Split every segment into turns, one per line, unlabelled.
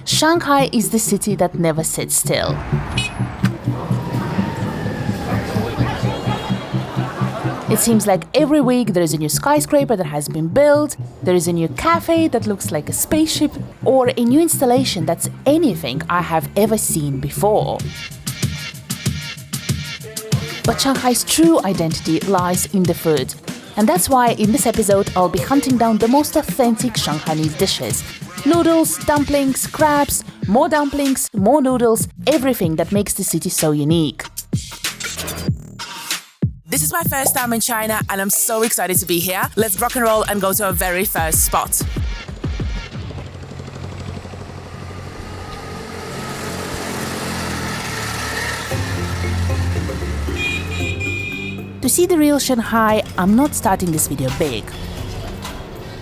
Shanghai is the city that never sits still. It seems like every week there is a new skyscraper that has been built, there is a new cafe that looks like a spaceship, or a new installation that's anything I have ever seen before. But Shanghai's true identity lies in the food. And that's why in this episode I'll be hunting down the most authentic Shanghainese dishes. Noodles, dumplings, crabs, more dumplings, more noodles, everything that makes the city so unique. This is my first time in China and I'm so excited to be here. Let's rock and roll and go to our very first spot. To see the real Shanghai, I'm not starting this video big.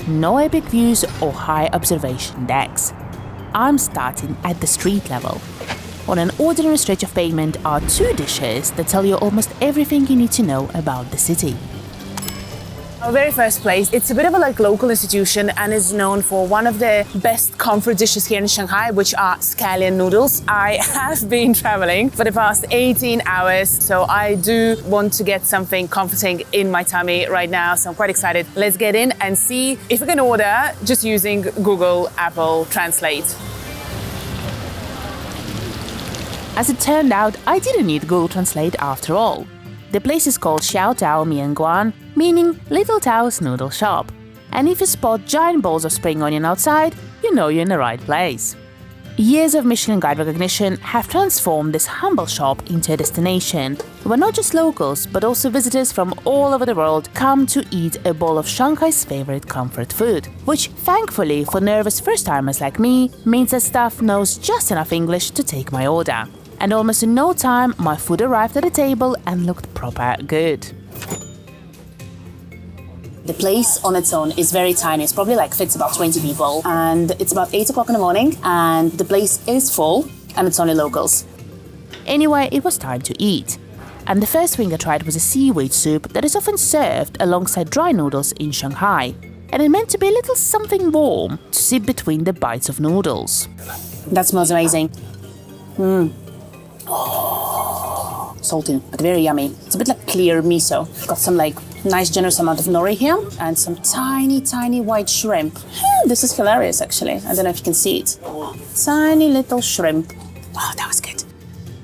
No epic views or high observation decks. I'm starting at the street level. On an ordinary stretch of pavement are two dishes that tell you almost everything you need to know about the city. Our very first place, it's a bit of a local institution and is known for one of the best comfort dishes here in Shanghai, which are Scallion noodles. I have been traveling for the past 18 hours, so I do want to get something comforting in my tummy right now, so I'm quite excited. Let's get in and see if we can order just using Google Apple Translate. As it turned out, I didn't need Google Translate after all. The place is called Xiao Mian Guan, meaning Little Tao's noodle shop. And if you spot giant balls of spring onion outside, you know you're in the right place. Years of Michelin Guide recognition have transformed this humble shop into a destination where not just locals, but also visitors from all over the world come to eat a bowl of Shanghai's favorite comfort food, which, thankfully for nervous first-timers like me, means that staff knows just enough English to take my order. And almost in no time, my food arrived at the table and looked proper good. The place on its own is very tiny. It's probably fits about 20 people. And it's about 8 o'clock in the morning and the place is full and it's only locals. Anyway, it was time to eat. And the first thing I tried was a seaweed soup that is often served alongside dry noodles in Shanghai. And it meant to be a little something warm to sit between the bites of noodles. That smells amazing. Oh, salty, but very yummy. It's a bit like clear miso. Got some nice generous amount of nori here and some tiny white shrimp. This is hilarious actually. I don't know if you can see it. Tiny little shrimp. Oh, that was good.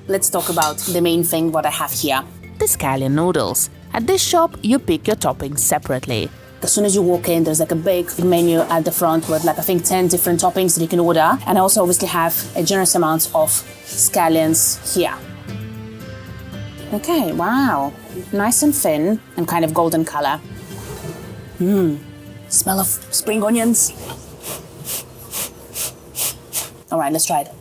Let's talk about the main thing what I have here. The Scallion noodles. At this shop, you pick your toppings separately. As soon as you walk in, there's a big menu at the front with I think 10 different toppings that you can order. And I also obviously have a generous amount of scallions here. Okay, wow. Nice and thin and kind of golden color. Smell of spring onions. All right, let's try it.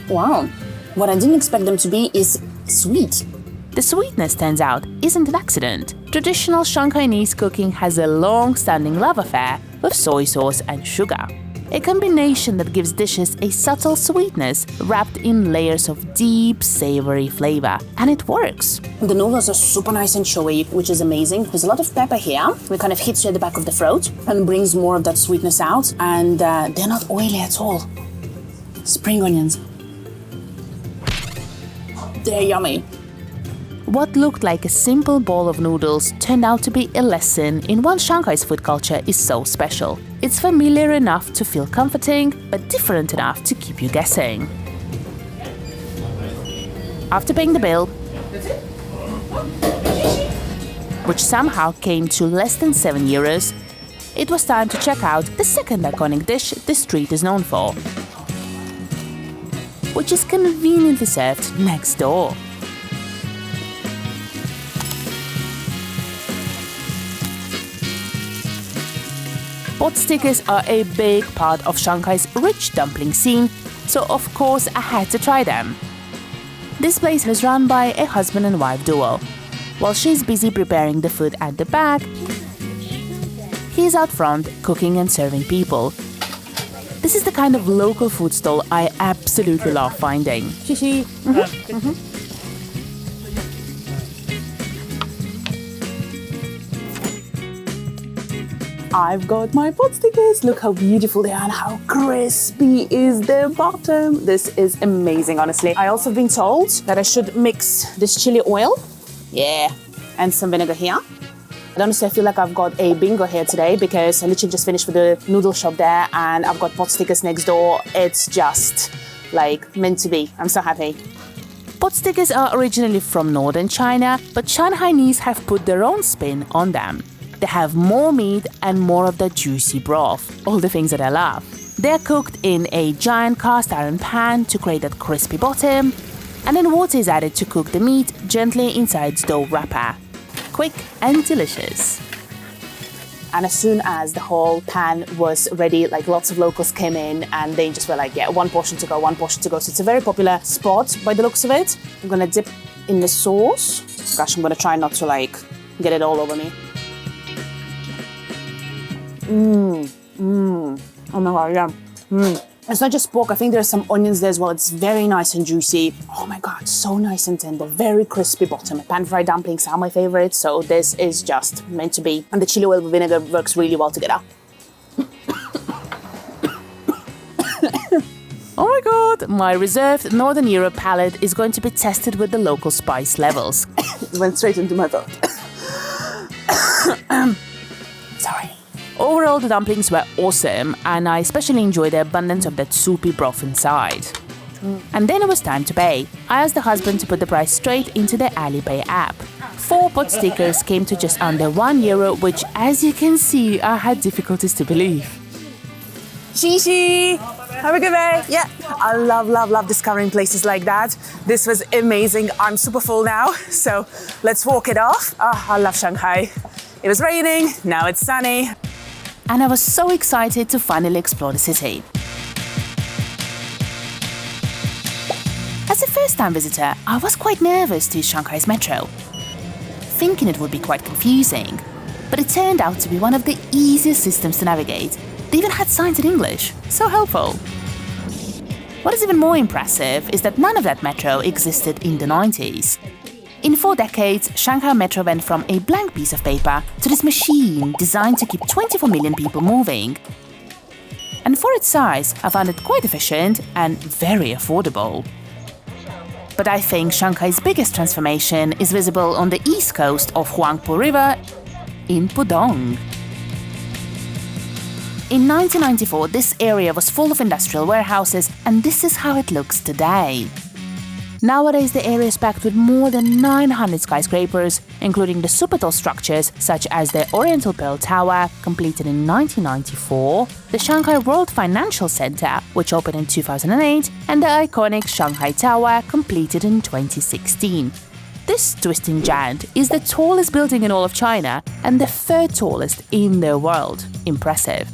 Wow. What I didn't expect them to be is sweet. The sweetness, turns out, isn't an accident. Traditional Shanghainese cooking has a long-standing love affair with soy sauce and sugar. A combination that gives dishes a subtle sweetness wrapped in layers of deep, savory flavor. And it works. The noodles are super nice and chewy, which is amazing. There's a lot of pepper here, which kind of hits you at the back of the throat and brings more of that sweetness out. And they're not oily at all. Spring onions. They're yummy. What looked like a simple bowl of noodles turned out to be a lesson in why Shanghai's food culture is so special. It's familiar enough to feel comforting, but different enough to keep you guessing. After paying the bill, which somehow came to less than €7, it was time to check out the second iconic dish the street is known for, which is conveniently served next door. Potstickers are a big part of Shanghai's rich dumpling scene, so of course I had to try them. This place is run by a husband and wife duo. While she's busy preparing the food at the back, he's out front cooking and serving people. This is the kind of local food stall I absolutely love finding.
I've got my pot stickers. Look how beautiful they are and how crispy is their bottom. This is amazing, honestly. I also have been told that I should mix this chili oil, and some vinegar here. And honestly, I feel like I've got a bingo here today because I literally just finished with the noodle shop there and I've got pot stickers next door. It's just like meant to be. I'm so happy.
Pot stickers are originally from northern China, but Shanghainese have put their own spin on them. They have more meat and more of the juicy broth, all the things that I love. They're cooked in a giant cast iron pan to create that crispy bottom, and then water is added to cook the meat gently inside dough wrapper. Quick and delicious.
And as soon as the whole pan was ready, like lots of locals came in and they just were like, yeah, one portion to go, one portion to go. So it's a very popular spot by the looks of it. I'm gonna dip in the sauce. Gosh, I'm gonna try not to like get it all over me. Oh my God, yeah. It's not just pork, I think there's some onions there as well. It's very nice and juicy. Oh my God, so nice and tender, very crispy bottom. Pan-fried dumplings are my favorite, so this is just meant to be. And the chili oil with vinegar works really well together.
Oh my God, my reserved Northern Europe palate is going to be tested with the local spice levels.
It went straight into my throat. Sorry.
Overall, the dumplings were awesome, and I especially enjoyed the abundance of that soupy broth inside. And then it was time to pay. I asked the husband to put the price straight into the Alipay app. 4 pot stickers came to just under €1, which, as you can see, I had difficulties to believe.
Xixi! Have a good day. Yeah, I love discovering places like that. This was amazing. I'm super full now, so let's walk it off. Oh, I love Shanghai. It was raining, now it's sunny.
And I was so excited to finally explore the city. As a first-time visitor, I was quite nervous to use Shanghai's metro, thinking it would be quite confusing. But it turned out to be one of the easiest systems to navigate. They even had signs in English, so helpful. What is even more impressive is that none of that metro existed in the 90s. In 4 decades, Shanghai Metro went from a blank piece of paper to this machine designed to keep 24 million people moving. And for its size, I found it quite efficient and very affordable. But I think Shanghai's biggest transformation is visible on the east coast of Huangpu River in Pudong. In 1994, this area was full of industrial warehouses, and this is how it looks today. Nowadays, the area is packed with more than 900 skyscrapers, including the super tall structures such as the Oriental Pearl Tower, completed in 1994, the Shanghai World Financial Center, which opened in 2008, and the iconic Shanghai Tower, completed in 2016. This twisting giant is the tallest building in all of China and the 3rd tallest in the world. Impressive.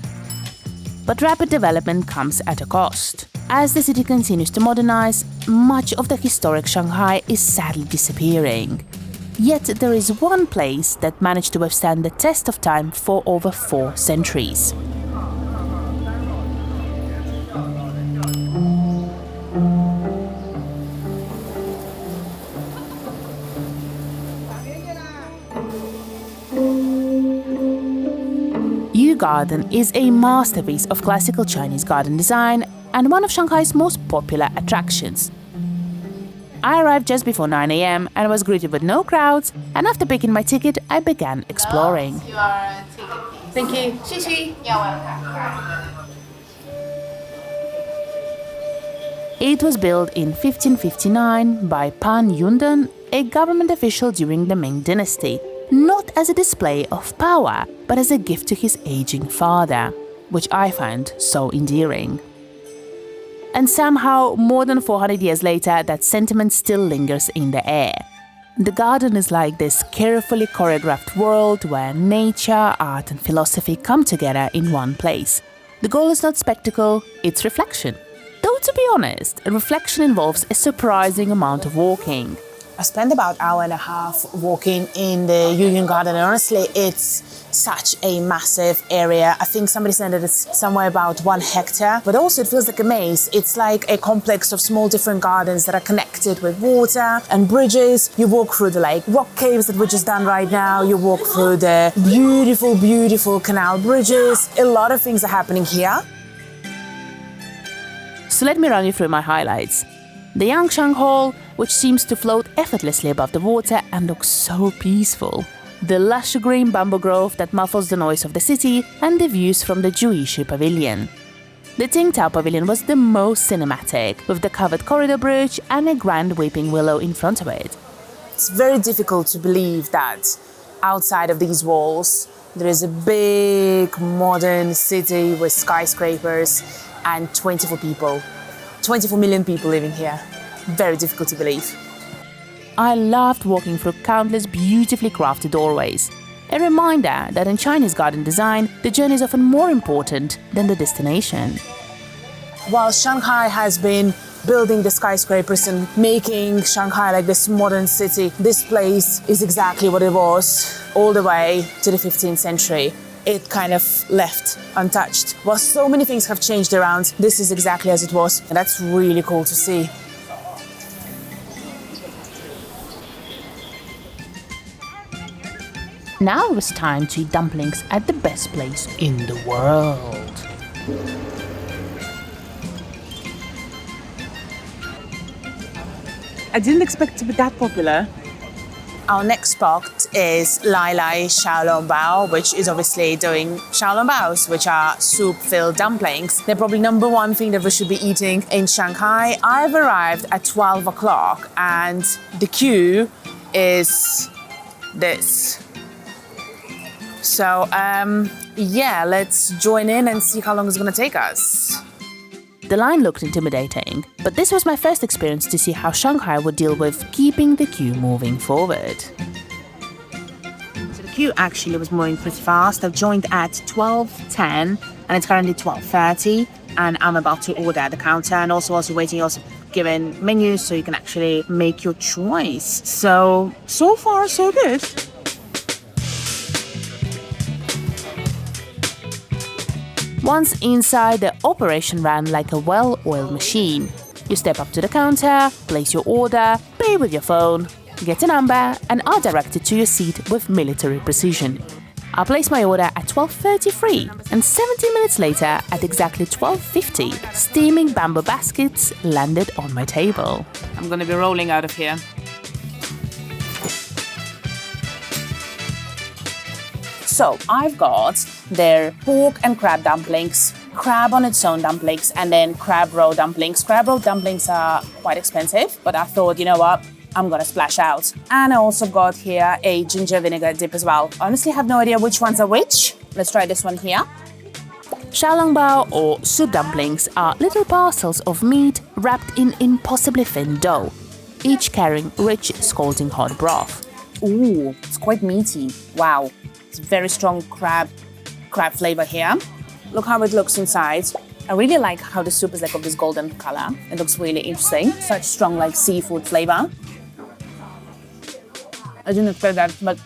But rapid development comes at a cost. As the city continues to modernize, much of the historic Shanghai is sadly disappearing. Yet there is one place that managed to withstand the test of time for over 4 centuries. Yuyan Garden is a masterpiece of classical Chinese garden design and one of Shanghai's most popular attractions. I arrived just before 9 a.m. and was greeted with no crowds, and after picking my ticket, I began exploring.
Your ticket, please. Thank you. Xixi. You're welcome.
It was built in 1559 by Pan Yundan, a government official during the Ming Dynasty, not as a display of power, but as a gift to his aging father, which I find so endearing. And somehow, more than 400 years later, that sentiment still lingers in the air. The garden is like this carefully choreographed world where nature, art and philosophy come together in one place. The goal is not spectacle, it's reflection. Though to be honest, a reflection involves a surprising amount of walking.
I spent about an hour and a half walking in the Yuyan Garden, and honestly, it's such a massive area. I think somebody said that it's somewhere about 1 hectare, but also it feels like a maze. It's like a complex of small different gardens that are connected with water and bridges. You walk through the like rock caves that we just done right now. You walk through the beautiful, beautiful canal bridges. A lot of things are happening here.
So let me run you through my highlights. The Yangshan Hall, which seems to float effortlessly above the water and looks so peaceful. The lush green bamboo grove that muffles the noise of the city, and the views from the Juishi Pavilion. The Tsingtao Pavilion was the most cinematic, with the covered corridor bridge and a grand weeping willow in front of it.
It's very difficult to believe that outside of these walls, there is a big modern city with skyscrapers and 24 million people living here. Very difficult to believe.
I loved walking through countless beautifully crafted doorways. A reminder that in Chinese garden design, the journey is often more important than the destination.
While Shanghai has been building the skyscrapers and making Shanghai like this modern city, this place is exactly what it was all the way to the 15th century. It kind of left untouched. While so many things have changed around, this is exactly as it was, and that's really cool to see.
Now it's time to eat dumplings at the best place in the world.
I didn't expect it to be that popular. Our next spot is Lai Lai Xiao, which is obviously doing xiaolongbao, which are soup-filled dumplings. They're probably #1 thing that we should be eating in Shanghai. I've arrived at 12 o'clock and the queue is this. So, yeah, let's join in and see how long it's gonna take us.
The line looked intimidating, but this was my first experience to see how Shanghai would deal with keeping the queue moving forward.
So the queue actually was moving pretty fast. I've joined at 12:10 and it's currently 12:30 and I'm about to order at the counter, and also waiting, given menus so you can actually make your choice. So far so good.
Once inside, the operation ran like a well-oiled machine. You step up to the counter, place your order, pay with your phone, get a number, and are directed to your seat with military precision. I placed my order at 12:33, and 17 minutes later, at exactly 12:50, steaming bamboo baskets landed on my table.
I'm gonna be rolling out of here. So I've got their pork and crab dumplings, crab on its own dumplings, and then crab roe dumplings. Crab roe dumplings are quite expensive, but I thought, you know what, I'm gonna splash out. And I also got here a ginger vinegar dip as well. Honestly, I have no idea which ones are which. Let's try this one here.
Xiaolongbao, or soup dumplings, are little parcels of meat wrapped in impossibly thin dough, each carrying rich, scalding hot broth.
Ooh, it's quite meaty. Wow. It's very strong crab flavor here. Look how it looks inside. I really like how the soup is like of this golden color. It looks really interesting. Such strong like seafood flavor. I didn't expect that, but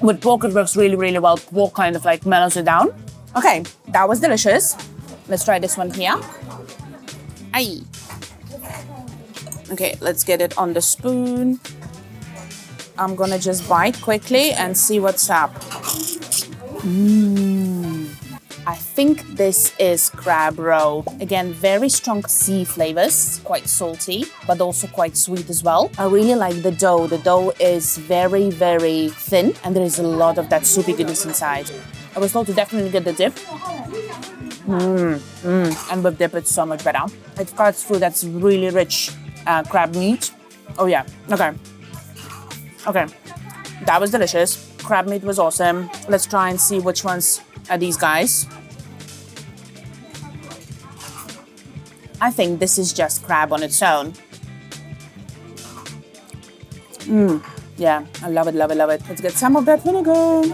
with pork it works really, really well. Pork kind of like mellows it down. Okay, that was delicious. Let's try this one here. Aye. Okay, let's get it on the spoon. I'm gonna just bite quickly and see what's up. I think this is crab roe. Again, very strong sea flavors, quite salty, but also quite sweet as well. I really like the dough. The dough is very, very thin, and there is a lot of that soupy goodness inside. I was told to definitely get the dip. And with dip, it's so much better. It cuts through that really rich crab meat. Oh yeah, Okay, that was delicious. Crab meat was awesome. Let's try and see which ones are these guys. I think this is just crab on its own. Yeah, I love it, love it, love it. Let's get some of that vinegar.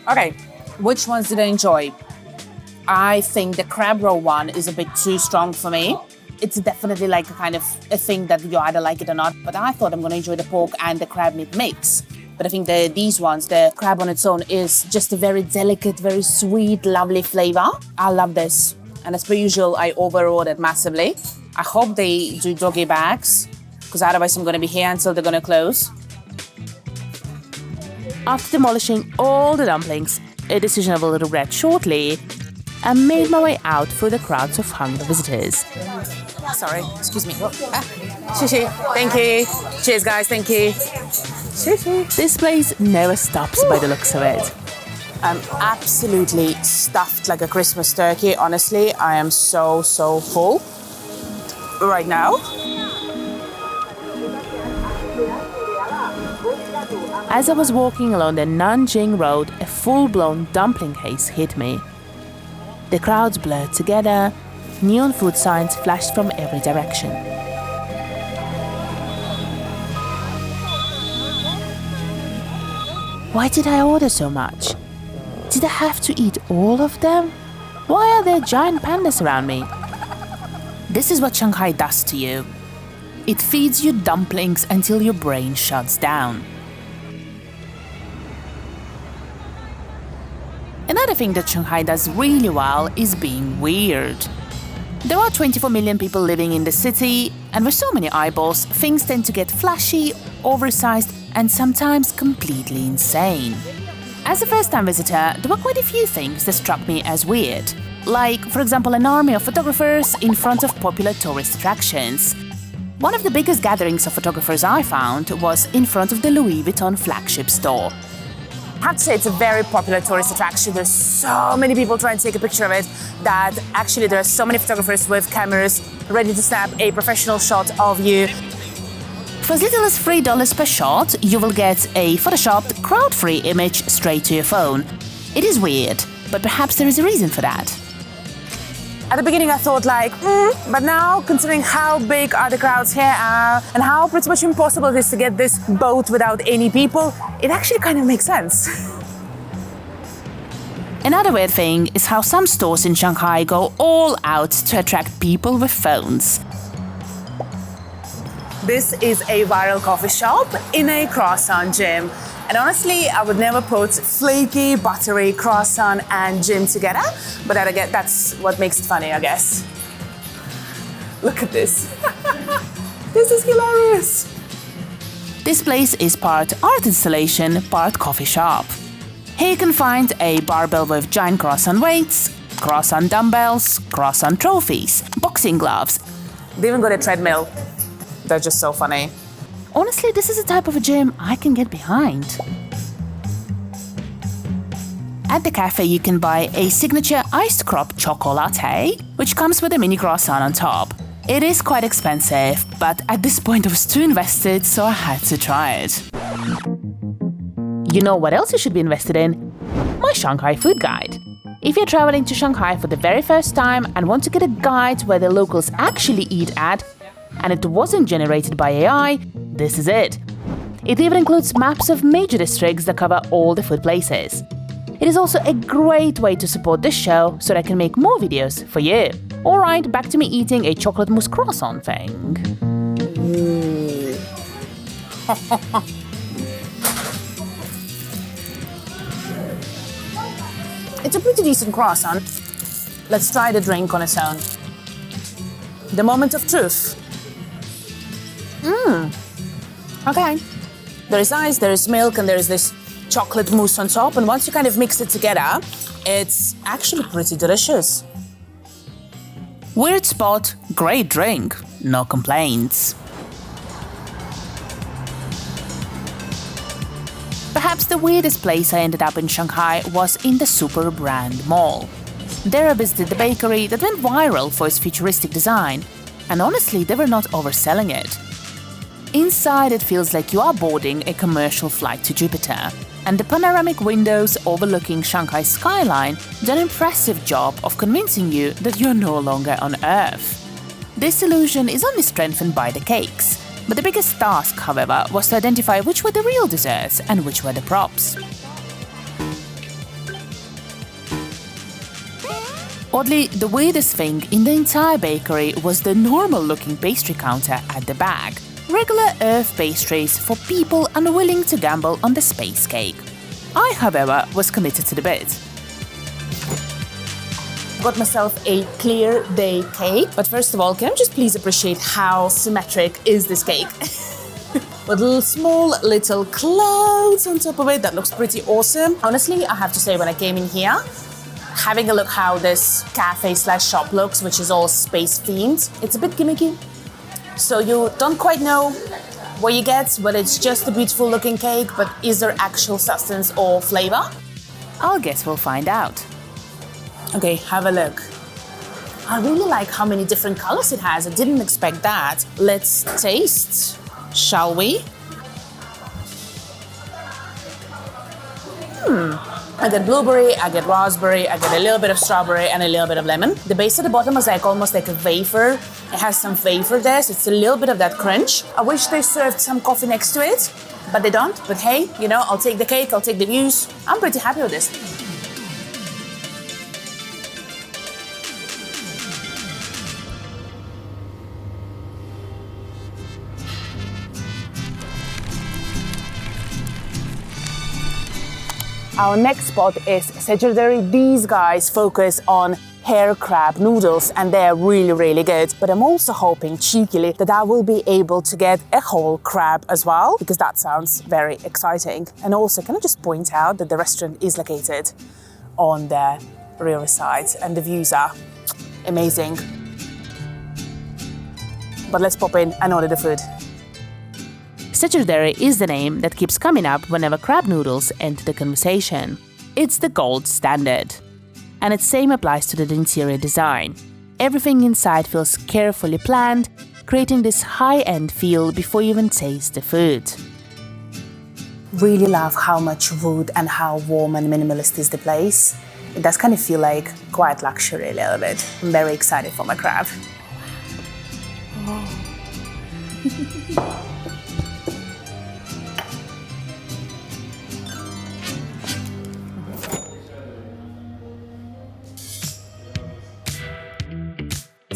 Okay, which ones did I enjoy? I think the crab roe one is a bit too strong for me. It's definitely like a kind of a thing that you either like it or not. But I thought I'm going to enjoy the pork and the crab meat mix. But I think these ones, the crab on its own, is just a very delicate, very sweet, lovely flavor. I love this. And as per usual, I over-ordered massively. I hope they do doggy bags, because otherwise I'm going to be here until they're going to close.
After demolishing all the dumplings, a decision I will regret shortly, I made my way out through the crowds of hungry visitors.
Sorry, excuse me. Shishi, thank you. Cheers, guys, thank you. Shishi.
This place never stops by the looks of it.
I'm absolutely stuffed like a Christmas turkey. Honestly, I am so full right now.
As I was walking along the Nanjing Road, a full-blown dumpling haze hit me. The crowds blurred together, neon food signs flashed from every direction. Why did I order so much? Did I have to eat all of them? Why are there giant pandas around me? This is what Shanghai does to you. It feeds you dumplings until your brain shuts down. Another thing that Shanghai does really well is being weird. There are 24 million people living in the city, and with so many eyeballs, things tend to get flashy, oversized, and sometimes completely insane. As a first-time visitor, there were quite a few things that struck me as weird. Like, for example, an army of photographers in front of popular tourist attractions. One of the biggest gatherings of photographers I found was in front of the Louis Vuitton flagship store.
I have to say it's a very popular tourist attraction. There's so many people trying to take a picture of it that actually there are so many photographers with cameras ready to snap a professional shot of you.
For as little as $3 per shot, you will get a photoshopped, crowd-free image straight to your phone. It is weird, but perhaps there is a reason for that.
At the beginning I thought like, but now considering how big are the crowds here and how pretty much impossible it is to get this boat without any people, it actually kind of makes sense.
Another weird thing is how some stores in Shanghai go all out to attract people with phones.
This is a viral coffee shop in a croissant gym. And honestly, I would never put flaky, buttery croissant and gym together, but that's what makes it funny, I guess. Look at this. This is hilarious.
This place is part art installation, part coffee shop. Here you can find a barbell with giant croissant weights, croissant dumbbells, croissant trophies, boxing gloves.
They even got a treadmill. They're just so funny.
Honestly, this is a type of a gym I can get behind. At the cafe, you can buy a signature iced crop choco latte, which comes with a mini croissant on top. It is quite expensive, but at this point I was too invested, so I had to try it. You know what else you should be invested in? My Shanghai food guide. If you're traveling to Shanghai for the very first time and want to get a guide where the locals actually eat at, and it wasn't generated by AI, this is it. It even includes maps of major districts that cover all the food places. It is also a great way to support this show so that I can make more videos for you. Alright, back to me eating a chocolate mousse croissant thing.
It's a pretty decent croissant. Let's try the drink on its own. The moment of truth. Okay. There is ice, there is milk, and there is this chocolate mousse on top. And once you kind of mix it together, it's actually pretty delicious.
Weird spot, great drink, no complaints. Perhaps the weirdest place I ended up in Shanghai was in the Super Brand Mall. There I visited the bakery that went viral for its futuristic design, and honestly, they were not overselling it. Inside, it feels like you are boarding a commercial flight to Jupiter, and the panoramic windows overlooking Shanghai's skyline do an impressive job of convincing you that you're no longer on Earth. This illusion is only strengthened by the cakes, but the biggest task, however, was to identify which were the real desserts and which were the props. Oddly, the weirdest thing in the entire bakery was the normal-looking pastry counter at the back. Regular Earth pastries for people unwilling to gamble on the space cake. I, however, was committed to the bit.
Got myself a clear day cake, but first of all, can I just please appreciate how symmetric is this cake? With little clouds on top of it, that looks pretty awesome. Honestly, I have to say, when I came in here, having a look how this cafe/shop looks, which is all space themed, it's a bit gimmicky. So you don't quite know what you get, but it's just a beautiful looking cake, but is there actual substance or flavor?
I'll guess we'll find out.
Okay, have a look. I really like how many different colors it has. I didn't expect that. Let's taste, shall we? I get blueberry, I get raspberry, I get a little bit of strawberry and a little bit of lemon. The base at the bottom is like almost like a wafer. It has some flavor there, so it's a little bit of that crunch. I wish they served some coffee next to it, but they don't. But hey, you know, I'll take the cake, I'll take the views. I'm pretty happy with this. Our next spot is Szechuan. These guys focus on hair crab noodles and they're really, really good. But I'm also hoping cheekily that I will be able to get a whole crab as well, because that sounds very exciting. And also, can I just point out that the restaurant is located on the riverside and the views are amazing. But let's pop in and order the food.
Szechuan is the name that keeps coming up whenever crab noodles enter the conversation. It's the gold standard. And its same applies to the interior design. Everything inside feels carefully planned, creating this high-end feel before you even taste the food.
Really love how much wood and how warm and minimalist is the place. It does kind of feel like quiet luxury a little bit. I'm very excited for my crab.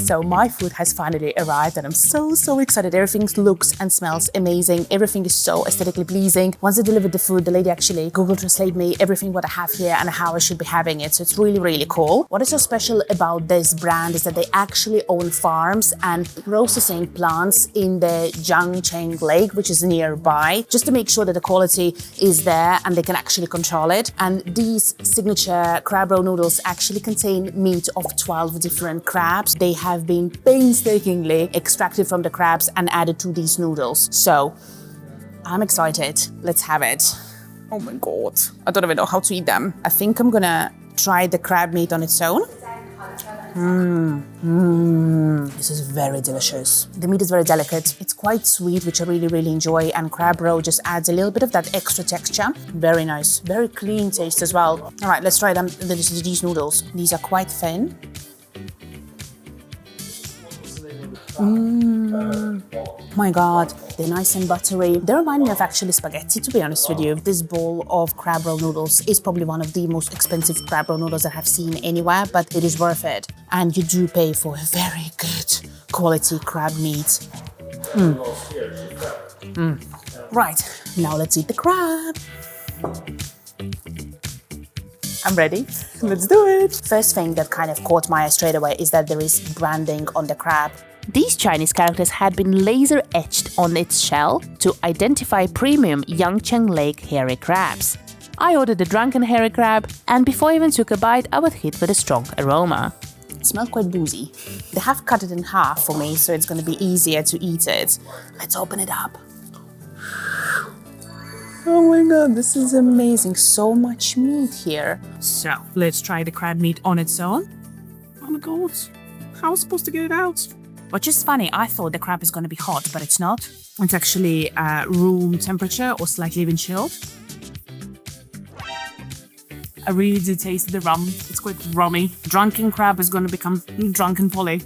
So my food has finally arrived and I'm so excited. Everything looks and smells amazing. Everything is so aesthetically pleasing. Once I delivered the food, the lady actually Google Translate me everything what I have here and how I should be having it. So it's really, really cool. What is so special about this brand is that they actually own farms and processing plants in the Jiangcheng Lake, which is nearby, just to make sure that the quality is there and they can actually control it. And these signature crab roll noodles actually contain meat of 12 different crabs. They have been painstakingly extracted from the crabs and added to these noodles. So I'm excited. Let's have it. Oh my God. I don't even know how to eat them. I think I'm gonna try the crab meat on its own. This is very delicious. The meat is very delicate. It's quite sweet, which I really, really enjoy. And crab roe just adds a little bit of that extra texture. Very nice. Very clean taste as well. All right, let's try them. These noodles. These are quite thin. My God, they're nice and buttery. They remind me of actually spaghetti, to be honest with you. This bowl of crab roll noodles is probably one of the most expensive crab roll noodles I have seen anywhere, but it is worth it. And you do pay for a very good quality crab meat. Right, now let's eat the crab. I'm ready. Let's do it. First thing that kind of caught my eye straight away is that there is branding on the crab.
These Chinese characters had been laser etched on its shell to identify premium Yangcheng Lake hairy crabs. I ordered the drunken hairy crab, and before I even took a bite, I was hit with a strong aroma.
It smells quite boozy. They have cut it in half for me, so it's going to be easier to eat it. Let's open it up. Oh my God, this is amazing. So much meat here. So, let's try the crab meat on its own. Oh my God, how am I supposed to get it out? Which is funny, I thought the crab is going to be hot, but it's not. It's actually room temperature or slightly even chilled. I really do taste the rum. It's quite rummy. Drunken crab is going to become drunken Polly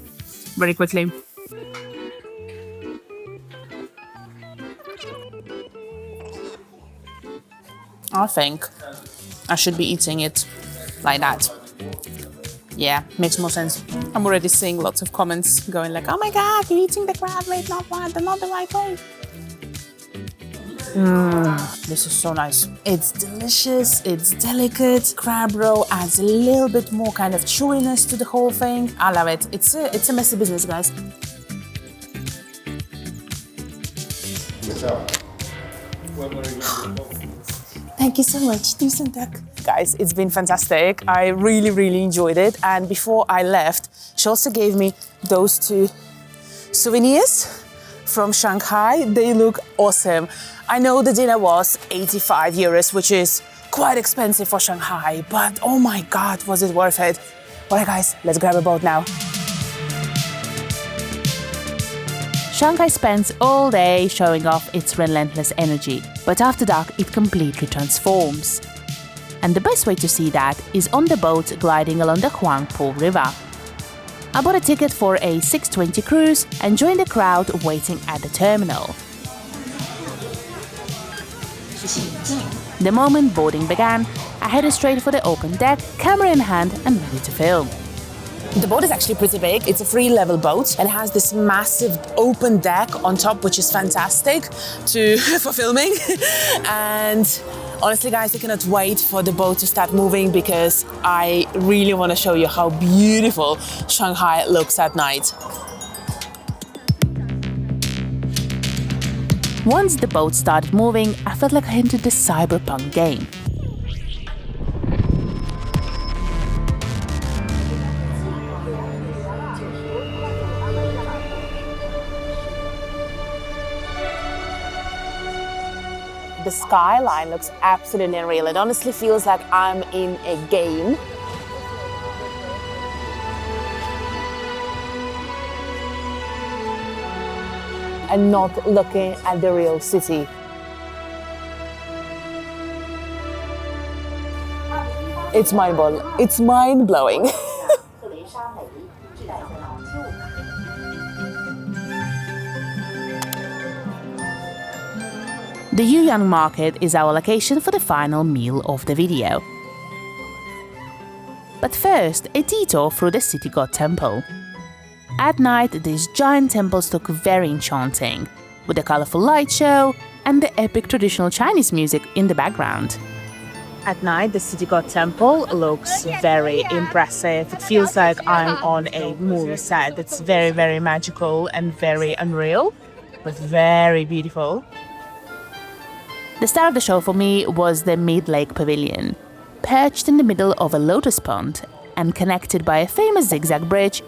very quickly. I think I should be eating it like that. Yeah, makes more sense. I'm already seeing lots of comments going like, oh my God, you're eating the crab meat, not the right way. This is so nice. It's delicious, it's delicate. Crab roe adds a little bit more kind of chewiness to the whole thing. I love it. It's a messy business, guys. Thank you so much. Tusen tack. Guys, it's been fantastic. I really, really enjoyed it. And before I left, she also gave me those 2 souvenirs from Shanghai. They look awesome. I know the dinner was 85 euros, which is quite expensive for Shanghai, but oh my God, was it worth it. All right, guys, let's grab a boat now.
Shanghai spends all day showing off its relentless energy, but after dark it completely transforms. And the best way to see that is on the boat gliding along the Huangpu River. I bought a ticket for a 6:20 cruise and joined the crowd waiting at the terminal. The moment boarding began, I headed straight for the open deck, camera in hand and ready to film.
The boat is actually pretty big. It's a 3-level boat and it has this massive open deck on top, which is fantastic for filming. And honestly, guys, I cannot wait for the boat to start moving because I really want to show you how beautiful Shanghai looks at night.
Once the boat started moving, I felt like I entered the cyberpunk game.
The skyline looks absolutely unreal. It honestly feels like I'm in a game. And not looking at the real city. It's mind-blowing. It's mind-blowing.
The Yuyan market is our location for the final meal of the video. But first, a detour through the city god temple. At night, these giant temples look very enchanting, with a colorful light show and the epic traditional Chinese music in the background. At night, the city god temple looks very impressive. It feels like I'm on a movie set. It's very, very magical and very unreal, but very beautiful. The star of the show for me was the Mid-Lake Pavilion. Perched in the middle of a lotus pond and connected by a famous zigzag bridge,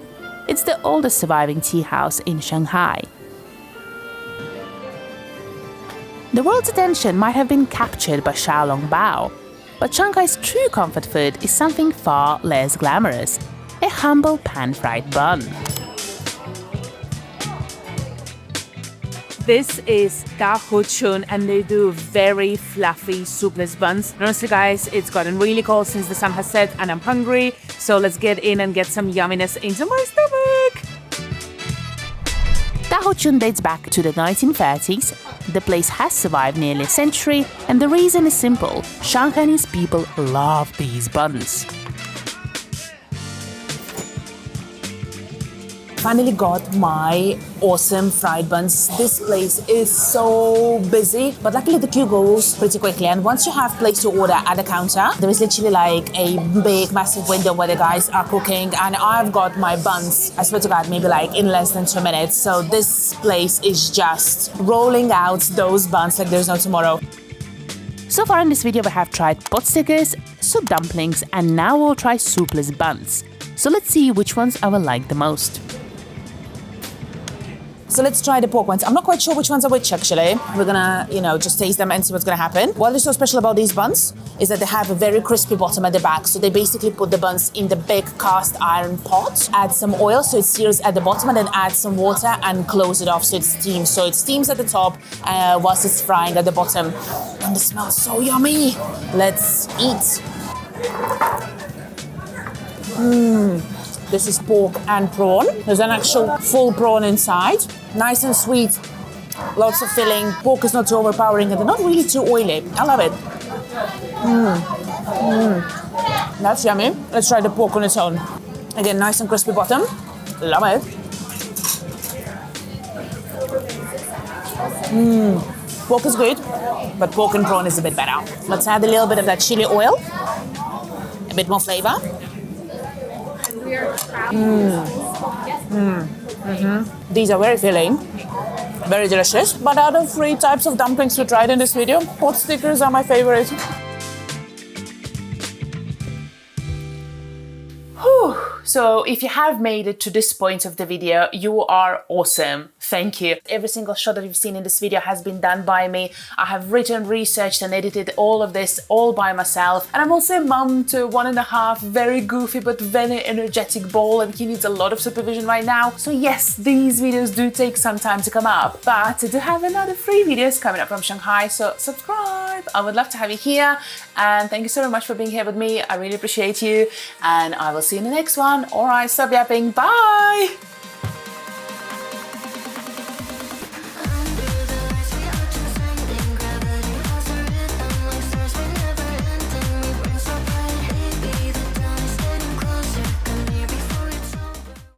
it's the oldest surviving tea house in Shanghai. The world's attention might have been captured by Xiao, but Shanghai's true comfort food is something far less glamorous: a humble pan-fried bun. This is Chun, and they do very fluffy, soupless buns. And honestly, guys, it's gotten really cold since the sun has set and I'm hungry, so let's get in and get some yumminess into my stomach. Chun dates back to the 1930s. The place has survived nearly a century, and the reason is simple: Shanghainese people love these buns.
Finally got my awesome fried buns. This place is so busy, but luckily the queue goes pretty quickly. And once you have place to order at the counter, there is literally like a big, massive window where the guys are cooking. And I've got my buns, I swear to God, maybe like in less than 2 minutes. So this place is just rolling out those buns like there's no tomorrow.
So far in this video we have tried potstickers, soup dumplings, and now we'll try soupless buns. So let's see which ones I will like the most.
So let's try the pork ones. I'm not quite sure which ones are which actually. We're gonna, just taste them and see what's gonna happen. What is so special about these buns is that they have a very crispy bottom at the back. So they basically put the buns in the big cast iron pot, add some oil so it sears at the bottom, and then add some water and close it off so it steams. So it steams at the top whilst it's frying at the bottom. And it smells so yummy. Let's eat. This is pork and prawn. There's an actual full prawn inside. Nice and sweet, lots of filling. Pork is not too overpowering and they're not really too oily. I love it. That's yummy. Let's try the pork on its own. Again, nice and crispy bottom. Love it. Pork is good, but pork and prawn is a bit better. Let's add a little bit of that chili oil. A bit more flavor. These are very filling, very delicious. But out of 3 types of dumplings we tried in this video, pot stickers are my favorite. Whew. So if you have made it to this point of the video, you are awesome. Thank you. Every single shot that you've seen in this video has been done by me. I have written, researched and edited all of this all by myself. And I'm also a mum to 1.5 very goofy but very energetic boy, and he needs a lot of supervision right now. So yes, these videos do take some time to come up, but I do have another 3 videos coming up from Shanghai, so subscribe. I would love to have you here, and thank you so much for being here with me. I really appreciate you, and I will see you in the next one. Alright, stop yapping. Bye!